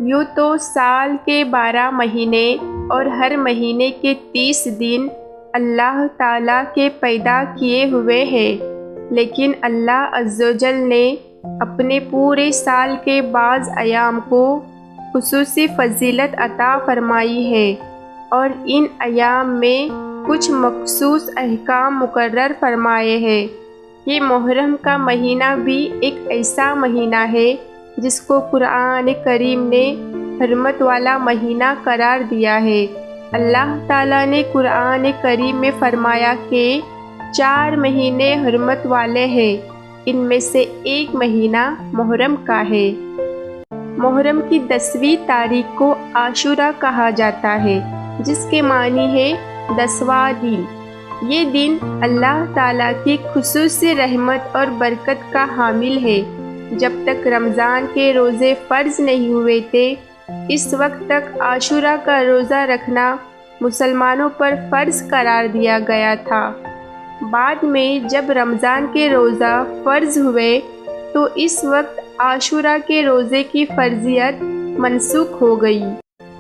یوں تو سال کے 12 مہینے اور ہر مہینے کے 30 دن اللہ تعالیٰ کے پیدا کیے ہوئے ہیں، لیکن اللہ عز و جل نے اپنے پورے سال کے بعض ایام کو خصوصی فضیلت عطا فرمائی ہے، اور ان ایام میں کچھ مخصوص احکام مقرر فرمائے ہیں۔ یہ محرم کا مہینہ بھی ایک ایسا مہینہ ہے جس کو قرآن کریم نے حرمت والا مہینہ قرار دیا ہے۔ اللہ تعالیٰ نے قرآن کریم میں فرمایا کہ 4 مہینے حرمت والے ہیں، ان میں سے ایک مہینہ محرم کا ہے۔ محرم کی 10ویں تاریخ کو عاشوراء کہا جاتا ہے، جس کے معنی ہے 10واں دن۔ یہ دن اللہ تعالیٰ کی خصوصی رحمت اور برکت کا حامل ہے۔ جب تک رمضان کے روزے فرض نہیں ہوئے تھے، اس وقت تک عاشوراء کا روزہ رکھنا مسلمانوں پر فرض قرار دیا گیا تھا۔ بعد میں جب رمضان کے روزہ فرض ہوئے تو اس وقت عاشوراء کے روزے کی فرضیت منسوخ ہو گئی۔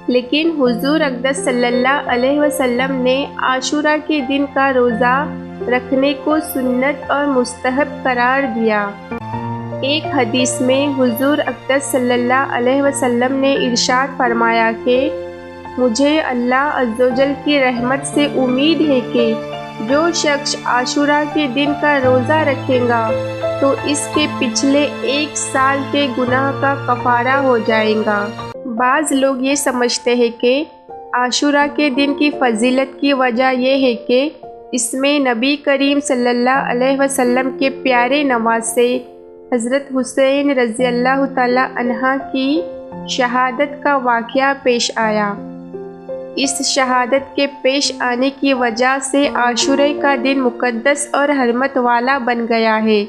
لیکن حضور اقدس صلی اللہ علیہ وسلم نے عاشوراء کے دن کا روزہ رکھنے کو سنت اور مستحب قرار دیا۔ ایک حدیث میں حضور اقدس صلی اللہ علیہ وسلم نے ارشاد فرمایا کہ مجھے اللہ عز و جل کی رحمت سے امید ہے کہ جو شخص عاشوراء کے دن کا روزہ رکھے گا تو اس کے پچھلے 1 سال کے گناہ کا کفارہ ہو جائے گا۔ بعض لوگ یہ سمجھتے ہیں کہ عاشوراء کے دن کی فضیلت کی وجہ یہ ہے کہ اس میں نبی کریم صلی اللہ علیہ وسلم کے پیارے نواسے حضرت حسین رضی اللہ تعالیٰ عنہ کی شہادت کا واقعہ پیش آیا۔ اس شہادت کے پیش آنے کی وجہ سے عاشوراء کا دن مقدس اور حرمت والا بن گیا ہے۔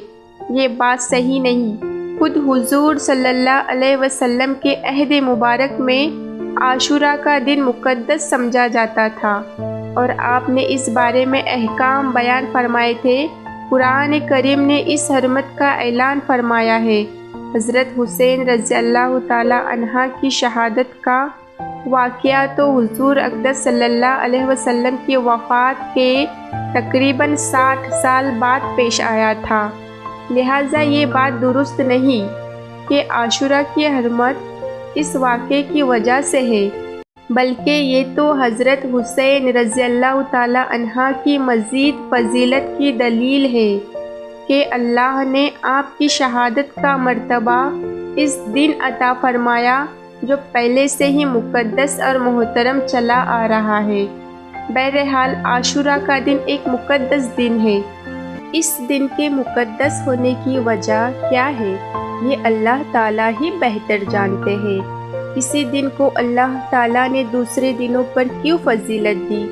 یہ بات صحیح نہیں۔ خود حضور صلی اللہ علیہ وسلم کے عہد مبارک میں عاشوراء کا دن مقدس سمجھا جاتا تھا، اور آپ نے اس بارے میں احکام بیان فرمائے تھے۔ قرآن کریم نے اس حرمت کا اعلان فرمایا ہے۔ حضرت حسین رضی اللہ تعالیٰ عنہ کی شہادت کا واقعہ تو حضور اقدس صلی اللہ علیہ وسلم کی وفات کے تقریباً 60 سال بعد پیش آیا تھا، لہٰذا یہ بات درست نہیں کہ عاشوراء کی حرمت اس واقعے کی وجہ سے ہے، بلکہ یہ تو حضرت حسین رضی اللہ تعالیٰ عنہ کی مزید فضیلت کی دلیل ہے کہ اللہ نے آپ کی شہادت کا مرتبہ اس دن عطا فرمایا جو پہلے سے ہی مقدس اور محترم چلا آ رہا ہے۔ بہرحال عاشوراء کا دن ایک مقدس دن ہے۔ اس دن کے مقدس ہونے کی وجہ کیا ہے، یہ اللہ تعالیٰ ہی بہتر جانتے ہیں۔ اسی دن کو اللہ تعالیٰ نے دوسرے دنوں پر کیوں فضیلت دی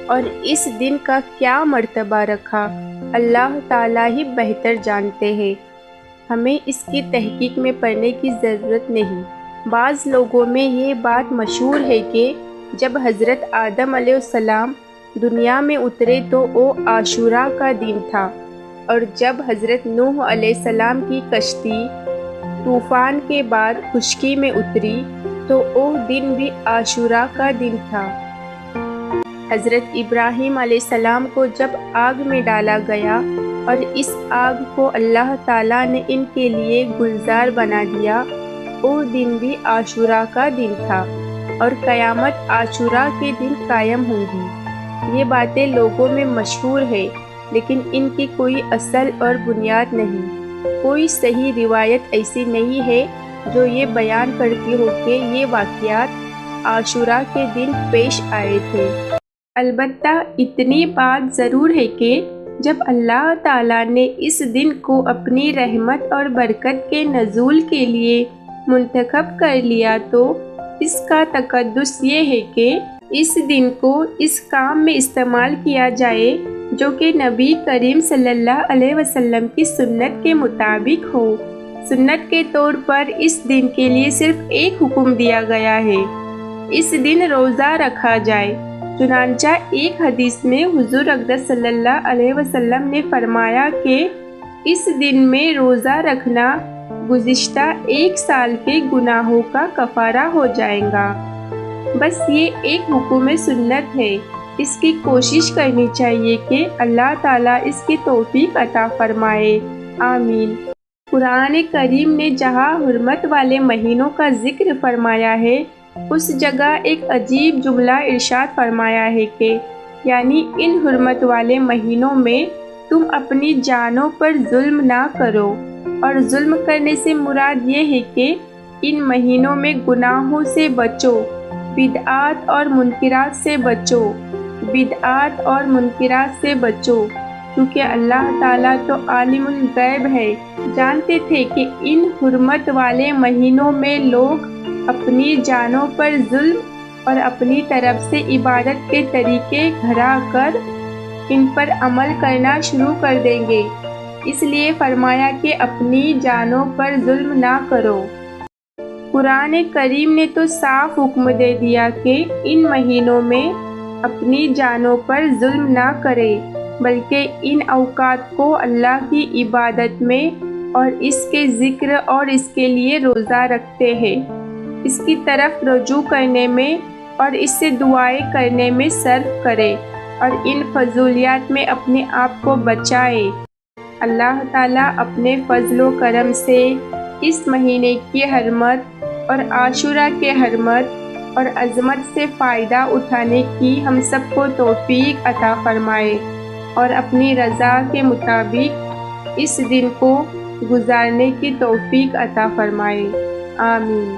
اور اس دن کا کیا مرتبہ رکھا، اللہ تعالیٰ ہی بہتر جانتے ہیں۔ ہمیں اس کی تحقیق میں پڑنے کی ضرورت نہیں۔ بعض لوگوں میں یہ بات مشہور ہے کہ جب حضرت آدم علیہ السلام دنیا میں اترے تو وہ عاشوراء کا دن تھا، اور جب حضرت نوح علیہ السلام کی کشتی طوفان کے بعد خشکی میں اتری تو وہ دن بھی عاشوراء کا دن تھا۔ حضرت ابراہیم علیہ السلام کو جب آگ میں ڈالا گیا اور اس آگ کو اللہ تعالیٰ نے ان کے لیے گلزار بنا دیا، وہ دن بھی عاشوراء کا دن تھا، اور قیامت عاشوراء کے دن قائم ہوں گی۔ یہ باتیں لوگوں میں مشہور ہے، لیکن ان کی کوئی اصل اور بنیاد نہیں۔ کوئی صحیح روایت ایسی نہیں ہے جو یہ بیان کرتی ہو کہ یہ واقعات عاشوراء کے دن پیش آئے تھے۔ البتہ اتنی بات ضرور ہے کہ جب اللہ تعالیٰ نے اس دن کو اپنی رحمت اور برکت کے نزول کے لیے منتخب کر لیا تو اس کا تقدس یہ ہے کہ اس دن کو اس کام میں استعمال کیا جائے جو کہ نبی کریم صلی اللہ علیہ وسلم کی سنت کے مطابق ہو۔ سنت کے طور پر اس دن کے لیے صرف ایک حکم دیا گیا ہے، اس دن روزہ رکھا جائے۔ چنانچہ ایک حدیث میں حضور اقدس صلی اللہ علیہ وسلم نے فرمایا کہ اس دن میں روزہ رکھنا گزشتہ 1 سال کے گناہوں کا کفارہ ہو جائے گا۔ بس یہ ایک حکم سنت ہے، اس کی کوشش کرنی چاہیے کہ اللہ تعالیٰ اس کی توفیق عطا فرمائے، آمین۔ قرآن کریم نے جہاں حرمت والے مہینوں کا ذکر فرمایا ہے، اس جگہ ایک عجیب جملہ ارشاد فرمایا ہے کہ یعنی ان حرمت والے مہینوں میں تم اپنی جانوں پر ظلم نہ کرو، اور ظلم کرنے سے مراد یہ ہے کہ ان مہینوں میں گناہوں سے بچو، بدعات اور منکرات سے بچو، بدعات اور منکرات سے بچو، کیونکہ اللہ تعالیٰ تو عالم الغیب ہے، جانتے تھے کہ ان حرمت والے مہینوں میں لوگ اپنی جانوں پر ظلم اور اپنی طرف سے عبادت کے طریقے گھڑا کر ان پر عمل کرنا شروع کر دیں گے، اس لیے فرمایا کہ اپنی جانوں پر ظلم نہ کرو۔ قرآن کریم نے تو صاف حکم دے دیا کہ ان مہینوں میں اپنی جانوں پر ظلم نہ کرے، بلکہ ان اوقات کو اللہ کی عبادت میں اور اس کے ذکر اور اس کے لیے روزہ رکھتے ہیں، اس کی طرف رجوع کرنے میں اور اس سے دعائیں کرنے میں صرف کرے اور ان فضولیات میں اپنے آپ کو بچائے۔ اللہ تعالیٰ اپنے فضل و کرم سے اس مہینے کی حرمت اور عاشورہ کے حرمت اور عظمت سے فائدہ اٹھانے کی ہم سب کو توفیق عطا فرمائے اور اپنی رضا کے مطابق اس دن کو گزارنے کی توفیق عطا فرمائے، آمین۔